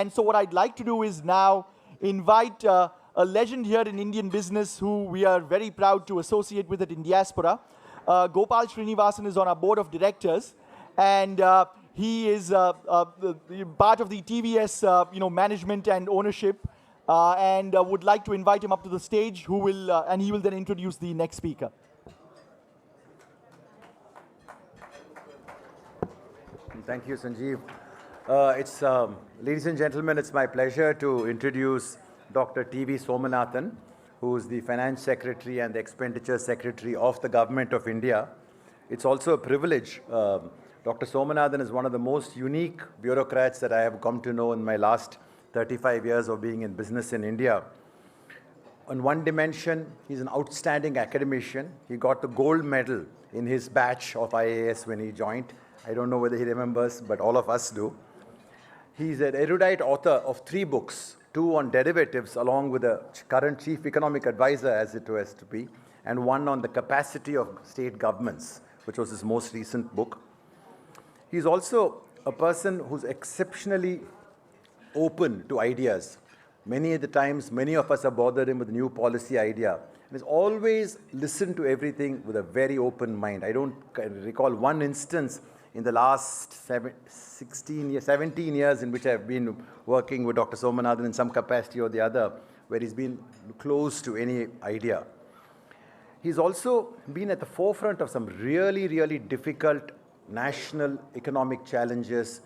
And so what I'd like to do is now invite a legend here in Indian business who we are very proud to associate with at Indiaspora. Gopal Srinivasan is on our board of directors, and he is part of the TVS management and ownership, and would like to invite him up to the stage, and he will then introduce the next speaker. Thank you, Sanjeev. Ladies and gentlemen, it's my pleasure to introduce Dr. T.V. Somanathan, who is the Finance Secretary and the Expenditure Secretary of the Government of India. It's also a privilege. Dr. Somanathan is one of the most unique bureaucrats that I have come to know in my last 35 years of being in business in India. On one dimension, he's an outstanding academician. He got the gold medal in his batch of IAS when he joined. I don't know whether he remembers, but all of us do. He's an erudite author of 3 books, 2 on derivatives, along with a current chief economic advisor, as it was to be, and 1 on the capacity of state governments, which was his most recent book. He's also a person who's exceptionally open to ideas. Many of the times, many of us have bothered him with a new policy idea. And he's always listened to everything with a very open mind. I don't recall one instance in the last 17 years in which I've been working with Dr. Somanathan in some capacity or the other, where he's been close to any idea. He's also been at the forefront of some really, really difficult national economic challenges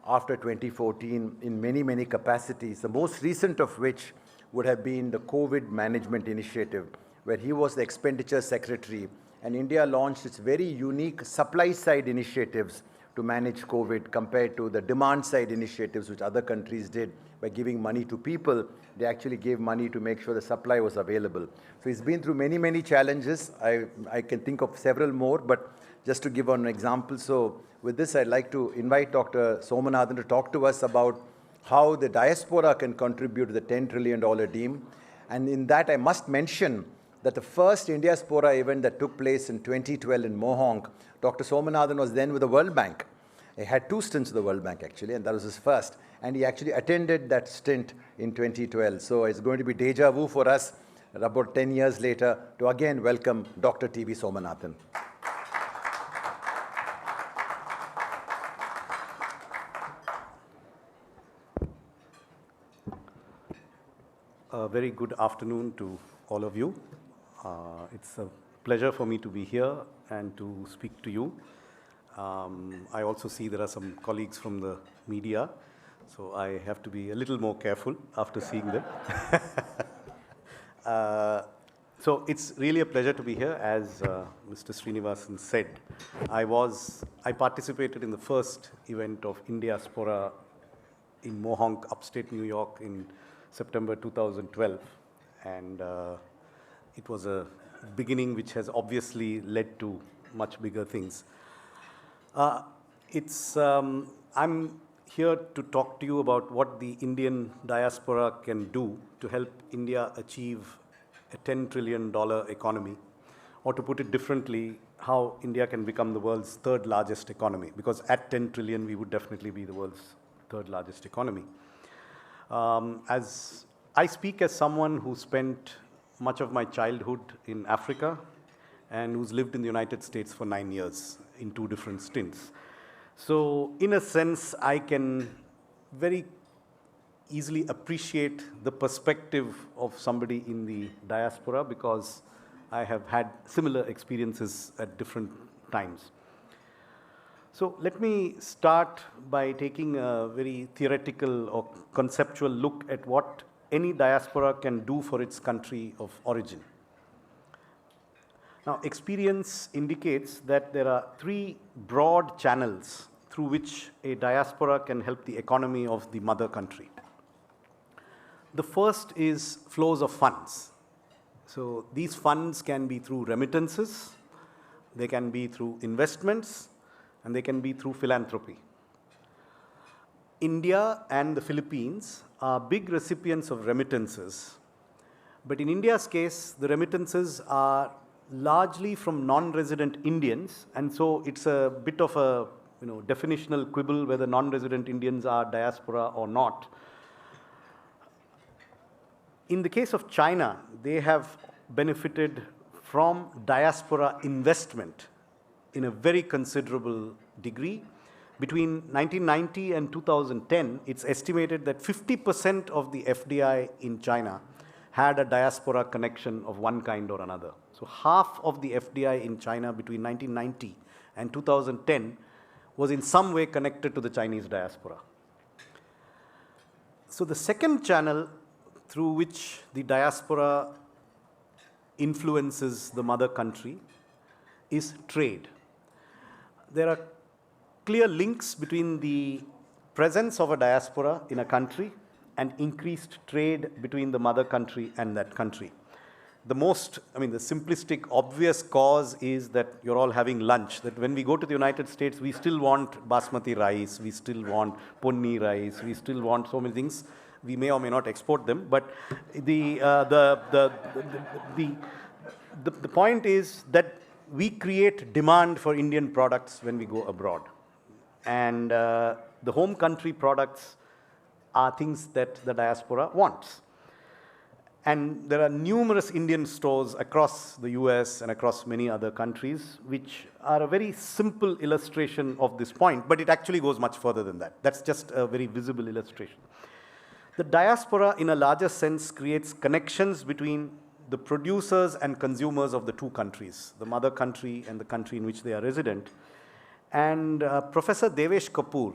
after 2014 in many, many capacities, the most recent of which would have been the COVID management initiative, where he was the expenditure secretary, and India launched its very unique supply-side initiatives to manage COVID compared to the demand-side initiatives which other countries did by giving money to people. They actually gave money to make sure the supply was available. So he's been through many, many challenges. I can think of several more, but just to give an example. So with this, I'd like to invite Dr. Somanathan to talk to us about how the diaspora can contribute to the $10 trillion dream. And in that, I must mention that the first Indiaspora event that took place in 2012 in Mohonk, Dr. Somanathan was then with the World Bank. He had 2 stints with the World Bank, actually, and that was his first. And he actually attended that stint in 2012. So it's going to be deja vu for us about 10 years later to again welcome Dr. T.V. Somanathan. A very good afternoon to all of you. It's a pleasure for me to be here and to speak to you. I also see there are some colleagues from the media, so I have to be a little more careful after seeing them. So it's really a pleasure to be here. As Mr. Srinivasan said, I participated in the first event of Indiaspora in Mohonk, upstate New York in September 2012, and it was a beginning which has obviously led to much bigger things. I'm here to talk to you about what the Indian diaspora can do to help India achieve a $10 trillion economy, or to put it differently, how India can become the world's 3rd largest economy, because at 10 trillion, we would definitely be the world's 3rd largest economy. As I speak as someone who spent much of my childhood in Africa and who's lived in the United States for 9 years in 2 different stints. So in a sense, I can very easily appreciate the perspective of somebody in the diaspora because I have had similar experiences at different times. So let me start by taking a very theoretical or conceptual look at what any diaspora can do for its country of origin. Now, experience indicates that there are 3 broad channels through which a diaspora can help the economy of the mother country. The first is flows of funds. So these funds can be through remittances, they can be through investments, and they can be through philanthropy. India and the Philippines are big recipients of remittances. But in India's case, the remittances are largely from non-resident Indians, and so it's a bit of a definitional quibble whether non-resident Indians are diaspora or not. In the case of China, they have benefited from diaspora investment in a very considerable degree. Between 1990 and 2010, it's estimated that 50% of the FDI in China had a diaspora connection of one kind or another. So half of the FDI in China between 1990 and 2010 was in some way connected to the Chinese diaspora. So the second channel through which the diaspora influences the mother country is trade. There are clear links between the presence of a diaspora in a country and increased trade between the mother country and that country. The simplistic, obvious cause is that you're all having lunch, that when we go to the United States, we still want basmati rice, we still want ponni rice, we still want so many things. We may or may not export them, but the point is that we create demand for Indian products when we go abroad. And the home country products are things that the diaspora wants. And there are numerous Indian stores across the US and across many other countries, which are a very simple illustration of this point, but it actually goes much further than that. That's just a very visible illustration. The diaspora, in a larger sense, creates connections between the producers and consumers of the two countries, the mother country and the country in which they are resident. And Professor Devesh Kapoor,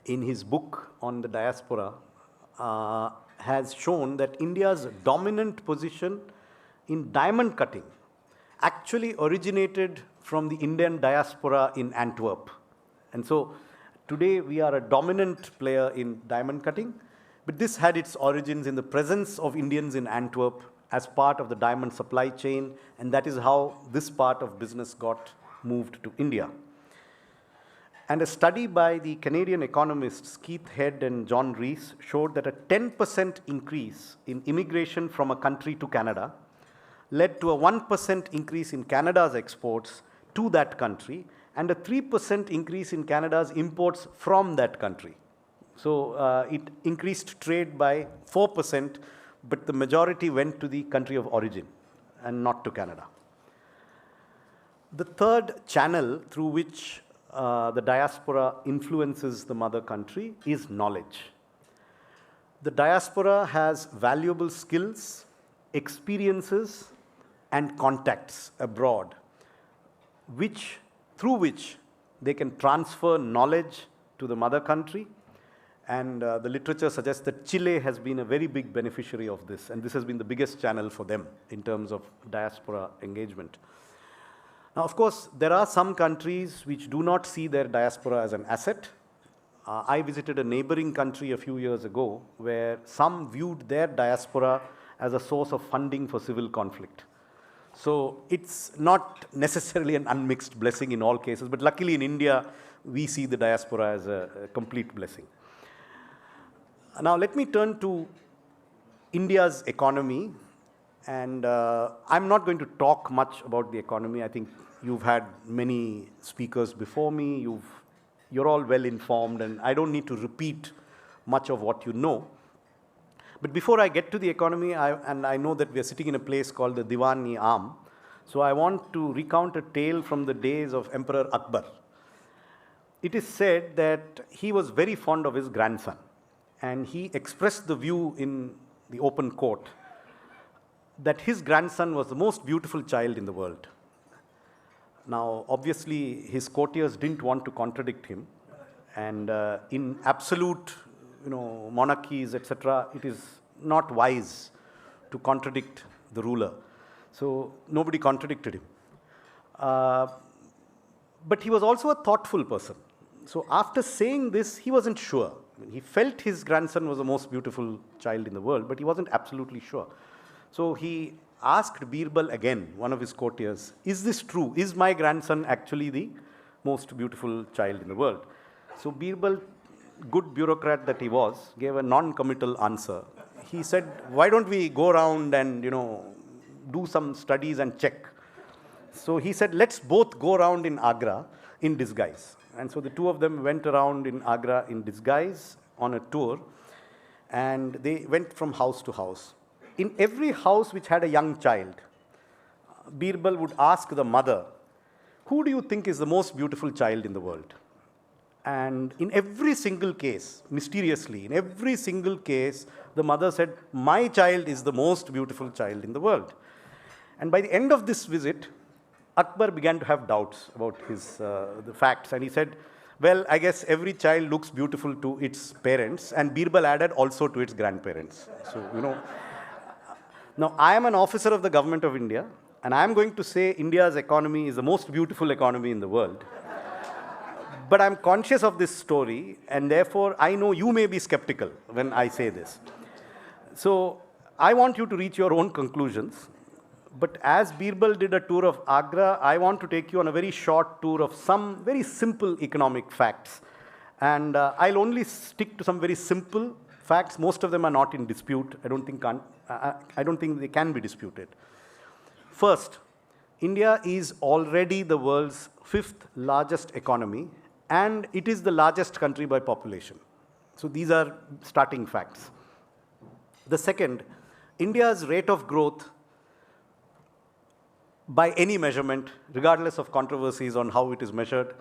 in his book on the diaspora, has shown that India's dominant position in diamond cutting actually originated from the Indian diaspora in Antwerp. And so today we are a dominant player in diamond cutting, but this had its origins in the presence of Indians in Antwerp as part of the diamond supply chain, and that is how this part of business got moved to India. And a study by the Canadian economists Keith Head and John Rees showed that a 10% increase in immigration from a country to Canada led to a 1% increase in Canada's exports to that country and a 3% increase in Canada's imports from that country. So it increased trade by 4%, but the majority went to the country of origin and not to Canada. The third channel through which the diaspora influences the mother country is knowledge. The diaspora has valuable skills, experiences, and contacts abroad, through which they can transfer knowledge to the mother country. And the literature suggests that Chile has been a very big beneficiary of this, and this has been the biggest channel for them in terms of diaspora engagement. Now, of course, there are some countries which do not see their diaspora as an asset. I visited a neighboring country a few years ago where some viewed their diaspora as a source of funding for civil conflict. So it's not necessarily an unmixed blessing in all cases, but luckily in India, we see the diaspora as a complete blessing. Now, let me turn to India's economy. And I'm not going to talk much about the economy. I think you've had many speakers before me. You're all well informed, and I don't need to repeat much of what you know. But before I get to the economy, I know that we are sitting in a place called the Diwan-e-Am. So I want to recount a tale from the days of Emperor Akbar. It is said that he was very fond of his grandson, and he expressed the view in the open court that his grandson was the most beautiful child in the world. Now, obviously, his courtiers didn't want to contradict him. And in absolute monarchies, etc., it is not wise to contradict the ruler. So nobody contradicted him. But he was also a thoughtful person. So after saying this, he wasn't sure. He felt his grandson was the most beautiful child in the world, but he wasn't absolutely sure. So he asked Birbal again, one of his courtiers, is this true? Is my grandson actually the most beautiful child in the world? So Birbal, good bureaucrat that he was, gave a non-committal answer. He said, why don't we go around and, do some studies and check? So he said, let's both go around in Agra in disguise. And so the two of them went around in Agra in disguise on a tour, and they went from house to house. in every house which had a young child, Birbal would ask the mother, who do you think is the most beautiful child in the world? And in every single case, mysteriously, in every single case, the mother said, my child is the most beautiful child in the world. And by the end of this visit, Akbar began to have doubts about the facts. And he said, well, I guess every child looks beautiful to its parents. And Birbal added also to its grandparents. So, now I am an officer of the government of India. And I am going to say India's economy is the most beautiful economy in the world. But I'm conscious of this story, and therefore I know you may be skeptical when I say this. So I want you to reach your own conclusions. But as Birbal did a tour of Agra, I want to take you on a very short tour of some very simple economic facts. And I'll only stick to some very simple facts. Most of them are not in dispute. I don't think they can be disputed. First, India is already the world's 5th largest economy, and it is the largest country by population. So these are starting facts. The second, India's rate of growth by any measurement, regardless of controversies on how it is measured,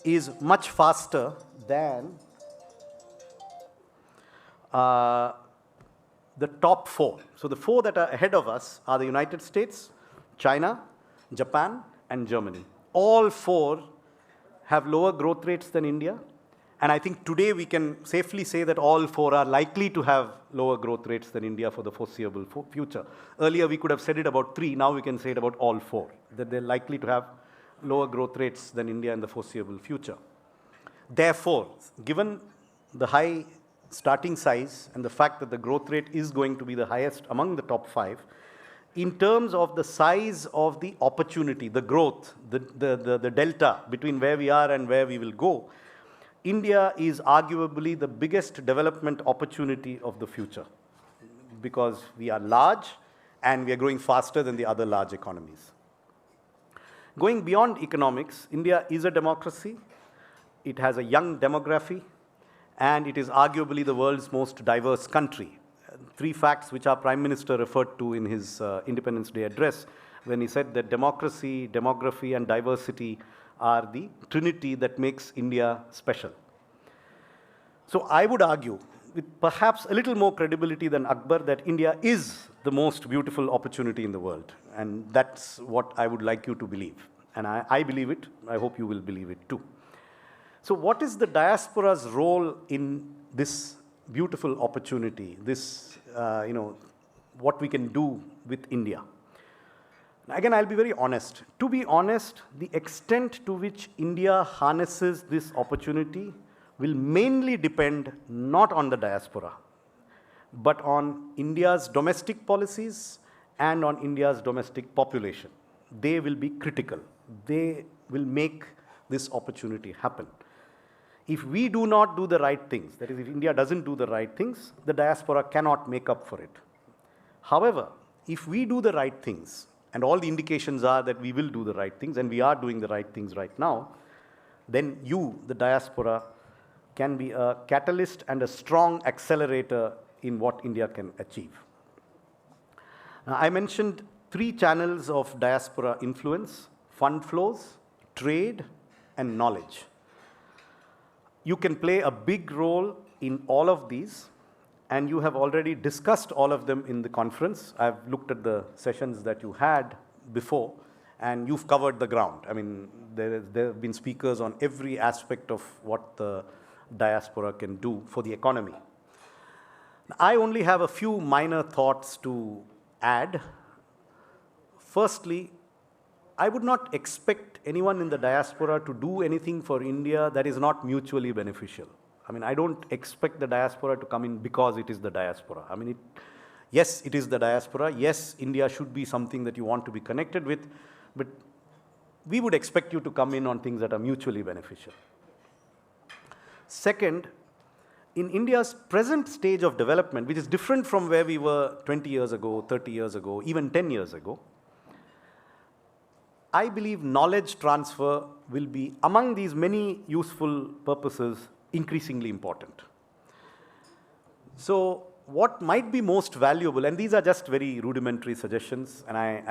is much faster than the top 4. So the 4 that are ahead of us are the United States, China, Japan, and Germany. All 4 have lower growth rates than India. And I think today we can safely say that all 4 are likely to have lower growth rates than India for the foreseeable future. Earlier we could have said it about 3, now we can say it about all 4, that they're likely to have lower growth rates than India in the foreseeable future. Therefore, given the high starting size and the fact that the growth rate is going to be the highest among the top 5, in terms of the size of the opportunity, the growth, the delta between where we are and where we will go, India is arguably the biggest development opportunity of the future because we are large and we are growing faster than the other large economies. Going beyond economics, India is a democracy, it has a young demography, and it is arguably the world's most diverse country. 3 facts which our Prime Minister referred to in his Independence Day address when he said that democracy, demography, and diversity are the trinity that makes India special. So I would argue, with perhaps a little more credibility than Akbar, that India is the most beautiful opportunity in the world. And that's what I would like you to believe. And I believe it. I hope you will believe it too. So what is the diaspora's role in this beautiful opportunity, this, what we can do with India? Again, I'll be very honest. To be honest, the extent to which India harnesses this opportunity will mainly depend not on the diaspora, but on India's domestic policies and on India's domestic population. They will be critical. They will make this opportunity happen. If we do not do the right things, that is, if India doesn't do the right things, the diaspora cannot make up for it. However, if we do the right things, and all the indications are that we will do the right things, and we are doing the right things right now, then you, the diaspora, can be a catalyst and a strong accelerator in what India can achieve. Now, I mentioned 3 channels of diaspora influence: fund flows, trade, and knowledge. You can play a big role in all of these, and you have already discussed all of them in the conference. I've looked at the sessions that you had before, and you've covered the ground. I mean, there have been speakers on every aspect of what the diaspora can do for the economy. I only have a few minor thoughts to add. Firstly, I would not expect anyone in the diaspora to do anything for India that is not mutually beneficial. I mean, I don't expect the diaspora to come in because it is the diaspora. I mean, yes, it is the diaspora. Yes, India should be something that you want to be connected with, but we would expect you to come in on things that are mutually beneficial. Second, in India's present stage of development, which is different from where we were 20 years ago, 30 years ago, even 10 years ago, I believe knowledge transfer will be, among these many useful purposes, increasingly important. So what might be most valuable, and these are just very rudimentary suggestions, and I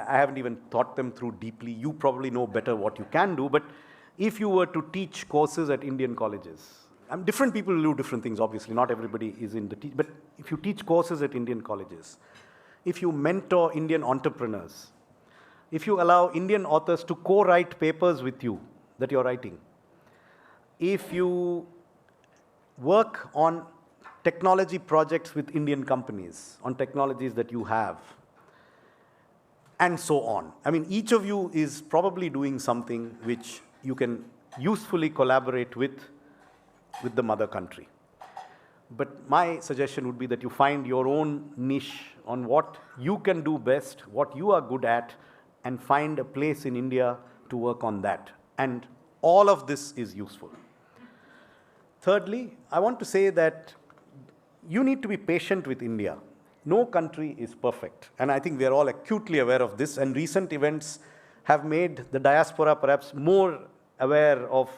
haven't even thought them through deeply. You probably know better what you can do, but if you were to teach courses at Indian colleges, different people do different things, obviously, not everybody is in the but if you teach courses at Indian colleges, if you mentor Indian entrepreneurs, if you allow Indian authors to co-write papers with you that you're writing, if you work on technology projects with Indian companies, on technologies that you have, and so on. I mean, each of you is probably doing something which you can usefully collaborate with the mother country. But my suggestion would be that you find your own niche on what you can do best, what you are good at, and find a place in India to work on that. And all of this is useful. Thirdly, I want to say that you need to be patient with India. No country is perfect. And I think we are all acutely aware of this. And recent events have made the diaspora perhaps more aware of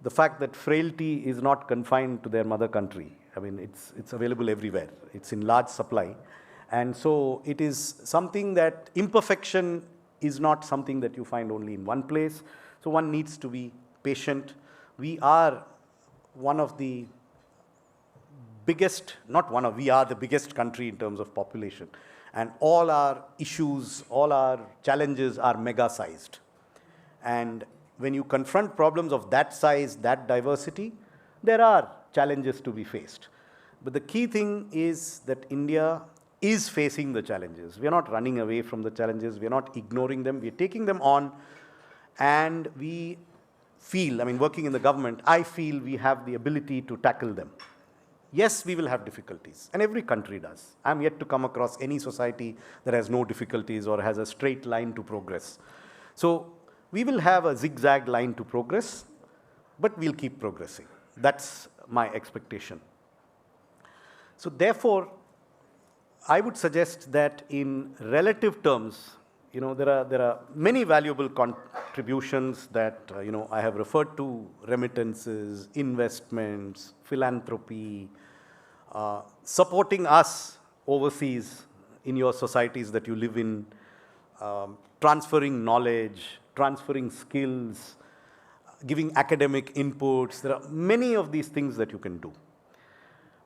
the fact that frailty is not confined to their mother country. I mean, it's available everywhere. It's in large supply. And so it is something that imperfection is not something that you find only in one place. So one needs to be patient. We are one of the biggest, we are the biggest country in terms of population. And all our issues, all our challenges are mega-sized. And when you confront problems of that size, that diversity, there are challenges to be faced. But the key thing is that India is facing the challenges. We are not running away from the challenges. We are not ignoring them. We are taking them on. And we feel, I mean, working in the government, I feel we have the ability to tackle them. Yes, we will have difficulties, and every country does. I'm yet to come across any society that has no difficulties or has a straight line to progress. So we will have a zigzag line to progress, but we'll keep progressing. That's my expectation. So therefore, I would suggest that in relative terms, there are many valuable contributions that, I have referred to: remittances, investments, philanthropy, supporting us overseas in your societies that you live in, transferring knowledge, transferring skills, giving academic inputs. There are many of these things that you can do.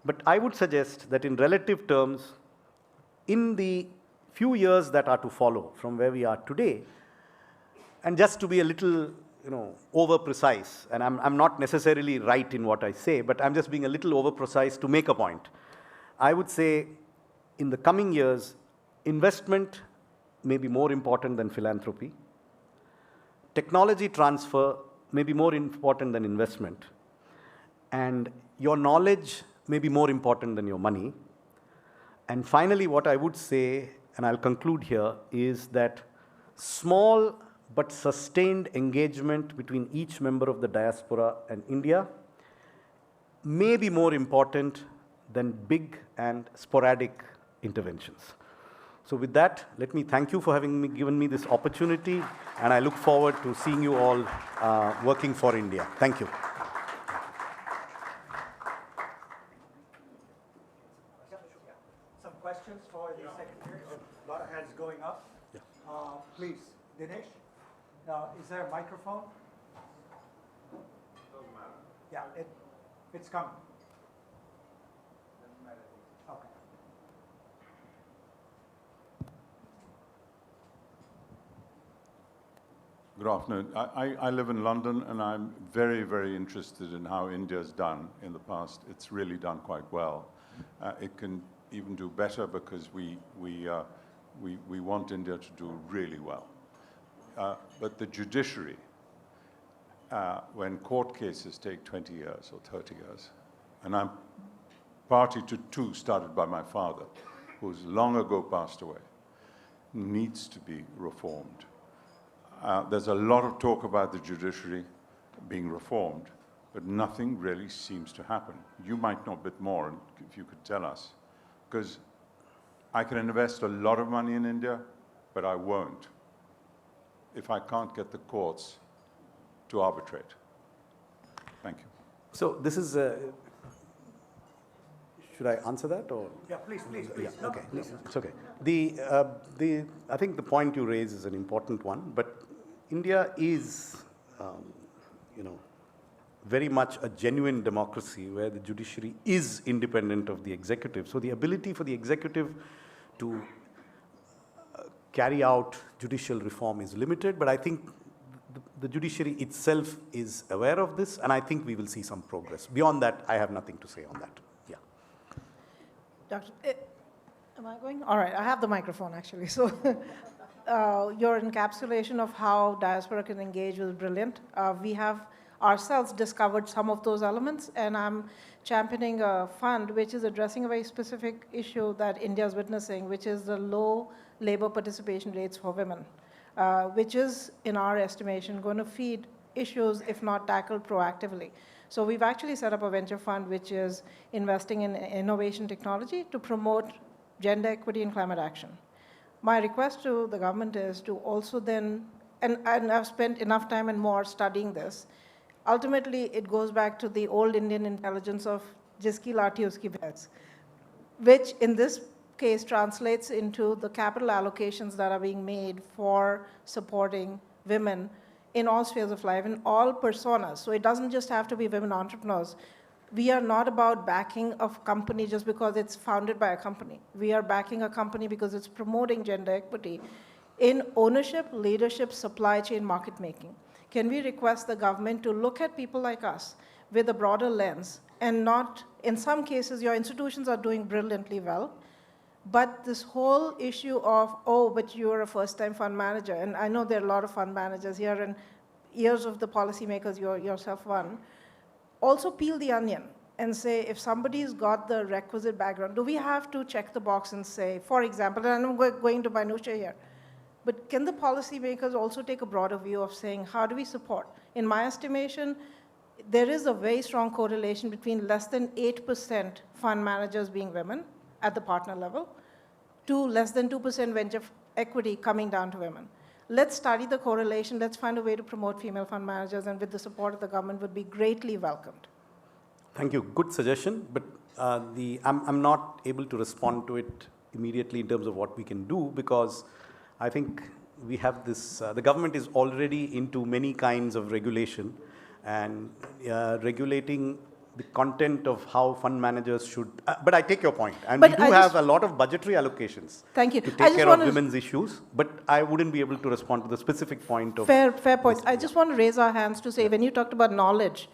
But I would suggest that in relative terms, in the few years that are to follow from where we are today, and just to be a little, over precise, and I'm not necessarily right in what I say, but I'm just being a little over precise to make a point. I would say in the coming years, investment may be more important than philanthropy. Technology transfer may be more important than investment. And your knowledge may be more important than your money. And finally, what I would say, and I'll conclude here, is that small but sustained engagement between each member of the diaspora and India may be more important than big and sporadic interventions. So with that, let me thank you for given me this opportunity, and I look forward to seeing you all working for India. Thank you. Some questions for the secretary? A lot of hands going up. Yeah. Please, Dinesh. Now, is there a microphone? Doesn't matter. Yeah, it's coming. Doesn't matter. Okay. Good afternoon. I live in London, and I'm very, very interested in how India's done in the past. It's really done quite well. It can even do better because we want India to do really well. But the judiciary, when court cases take 20 years or 30 years, and I'm party to two started by my father, who's long ago passed away, needs to be reformed. There's a lot of talk about the judiciary being reformed, but nothing really seems to happen. You might know a bit more, if you could tell us, because I can invest a lot of money in India, but I won't if I can't get the courts to arbitrate. Thank you. So this is, should I answer that or? Yeah, please. Yeah, No, okay. please. It's okay. I think the point you raise is an important one, but India is, very much a genuine democracy where the judiciary is independent of the executive. So the ability for the executive to carry out judicial reform is limited, but I think the judiciary itself is aware of this, and I think we will see some progress. Beyond that, I have nothing to say on that. Yeah. Doctor, am I going? All right, I have the microphone actually. So your encapsulation of how diaspora can engage was brilliant. We have ourselves discovered some of those elements, and I'm championing a fund which is addressing a very specific issue that India is witnessing, which is the low labor participation rates for women, which is, in our estimation, going to feed issues if not tackled proactively. So we've actually set up a venture fund which is investing in innovation technology to promote gender equity and climate action. My request to the government is to also then, and I've spent enough time and more studying this, ultimately it goes back to the old Indian intelligence of jiski lathi uski bhais, which in this case translates into the capital allocations that are being made for supporting women in all spheres of life, in all personas. So it doesn't just have to be women entrepreneurs. We are not about backing a company just because it's founded by a company. We are backing a company because it's promoting gender equity in ownership, leadership, supply chain, market making. Can we request the government to look at people like us with a broader lens and not, in some cases, your institutions are doing brilliantly well, but this whole issue of, oh, but you're a first-time fund manager, and I know there are a lot of fund managers here, and years of the policymakers, you're yourself one, also peel the onion and say, if somebody's got the requisite background, do we have to check the box and say, for example, and I'm going to minutia here, but can the policymakers also take a broader view of saying, how do we support? In my estimation, there is a very strong correlation between less than 8% fund managers being women at the partner level to less than 2% venture equity coming down to women. Let's study the correlation. Let's find a way to promote female fund managers, and with the support of the government would be greatly welcomed. Thank you. Good suggestion, but I'm not able to respond to it immediately in terms of what we can do, because I think we have this, the government is already into many kinds of regulation, and regulating the content of how fund managers should, but I take your point, and but we do have a lot of budgetary allocations. Thank you. To take care of women's issues, but I wouldn't be able to respond to the specific point of. Fair point. I just want to raise our hands to say, when you talked about knowledge,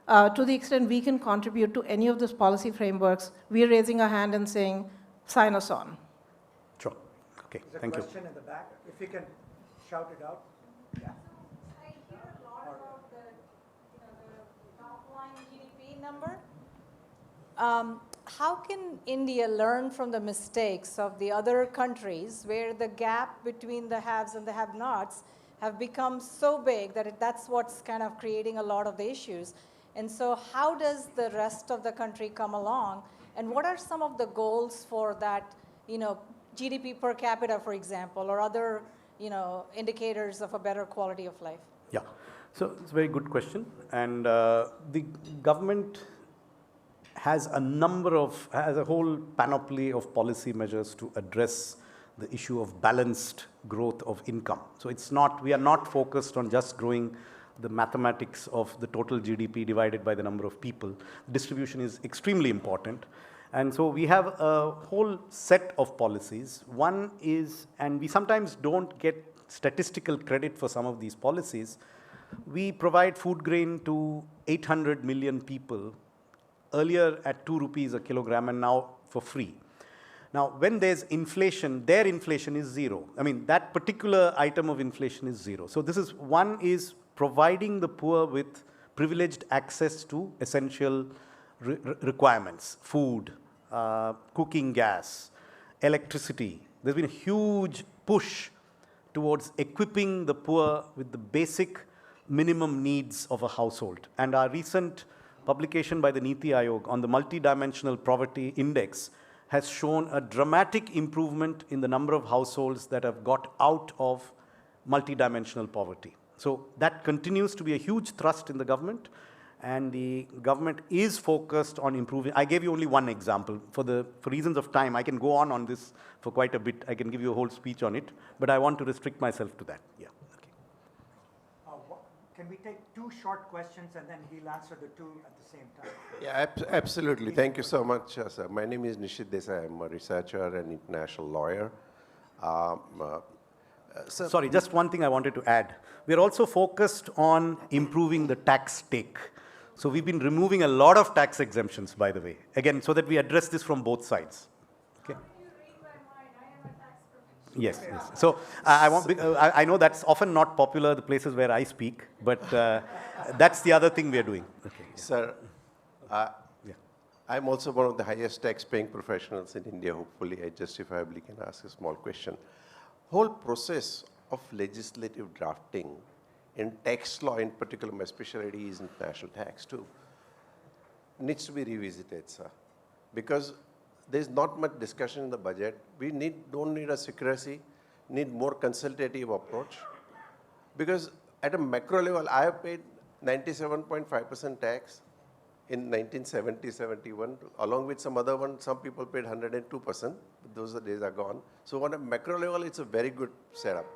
to the extent we can contribute to any of those policy frameworks, we're raising our hand and saying, sign us on. Sure. Okay. There's Thank you. There's a question in the back. If you can shout it out. Yeah. I hear a lot about the top line GDP number. How can India learn from the mistakes of the other countries where the gap between the haves and the have-nots have become so big that that's what's kind of creating a lot of the issues? And so how does the rest of the country come along? And what are some of the goals for that, GDP per capita, for example, or other, indicators of a better quality of life? Yeah. So it's a very good question. And the government has a whole panoply of policy measures to address the issue of balanced growth of income. So we are not focused on just growing the mathematics of the total GDP divided by the number of people. Distribution is extremely important. And so we have a whole set of policies. One is, and we sometimes don't get statistical credit for some of these policies, we provide food grain to 800 million people, earlier at 2 rupees a kilogram and now for free. Now, when there's inflation, their inflation is zero. I mean, that particular item of inflation is zero. So this is, one is providing the poor with privileged access to essential requirements, food, cooking gas, electricity. There's been a huge push towards equipping the poor with the basic minimum needs of a household. And our recent publication by the Niti Aayog on the multidimensional poverty index has shown a dramatic improvement in the number of households that have got out of multidimensional poverty. So that continues to be a huge thrust in the government. and the government is focused on improving. I gave you only one example. For reasons of time, I can go on this for quite a bit. I can give you a whole speech on it, but I want to restrict myself to that. Yeah. Okay. Can we take 2 short questions and then he'll answer the 2 at the same time? Yeah, absolutely. Thank you so much, sir. My name is Nishit Desai. I'm a researcher and international lawyer. Sorry, just one thing I wanted to add. We're also focused on improving the tax take. So we've been removing a lot of tax exemptions, by the way, again, so that we address this from both sides. Okay. Yes, yes. So I know that's often not popular, the places where I speak, but that's the other thing we're doing. Okay. Sir, I'm also one of the highest tax-paying professionals in India. Hopefully, I justifiably can ask a small question. Whole process of legislative drafting in tax law, in particular, my specialty is international tax too, needs to be revisited, sir, because there's not much discussion in the budget. We don't need a secrecy, need more consultative approach, because at a macro level, I have paid 97.5% tax in 1970-71, along with some other one. Some people paid 102%. Those days are gone. So on a macro level, it's a very good setup.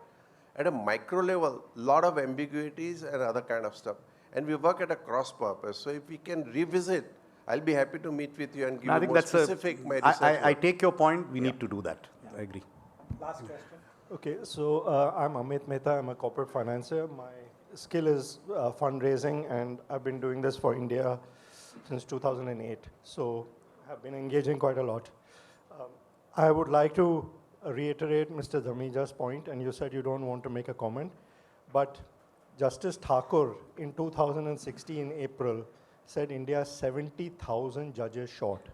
At a micro level, a lot of ambiguities and other kind of stuff. And we work at a cross purpose. So if we can revisit, I'll be happy to meet with you and give you more specific my research. I take your point. We need to do that. I agree. Last question. Okay, so I'm Amit Mehta. I'm a corporate financier. My skill is fundraising, and I've been doing this for India since 2008. So I've been engaging quite a lot. I would like to reiterate Mr. Dhamija's point, and you said you don't want to make a comment, but Justice Thakur in 2016 April said India is 70,000 judges short.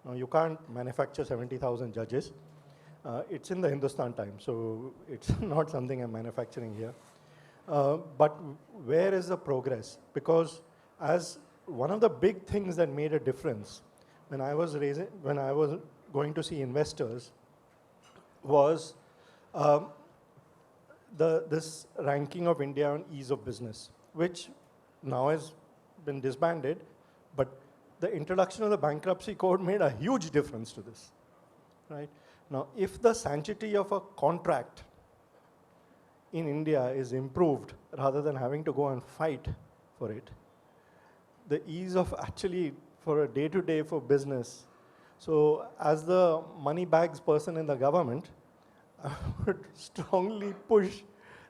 Now you can't manufacture 70,000 judges. It's in the Hindustan Times, so it's not something I'm manufacturing here. But where is the progress? Because as one of the big things that made a difference when I was going to see investors was this ranking of India on ease of business, which now has been disbanded, but the introduction of the bankruptcy code made a huge difference to this, right? Now, if the sanctity of a contract in India is improved rather than having to go and fight for it, the ease of actually for a day-to-day for business. So as the money bags person in the government, I would strongly push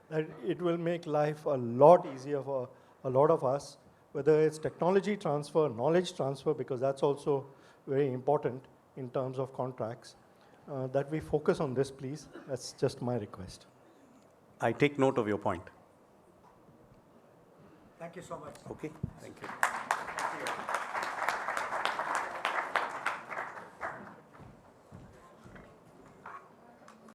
that it will make life a lot easier for a lot of us, whether it's technology transfer, knowledge transfer, because that's also very important in terms of contracts, that we focus on this, please. That's just my request. I take note of your point. Thank you so much. Okay, thank you. Thank you.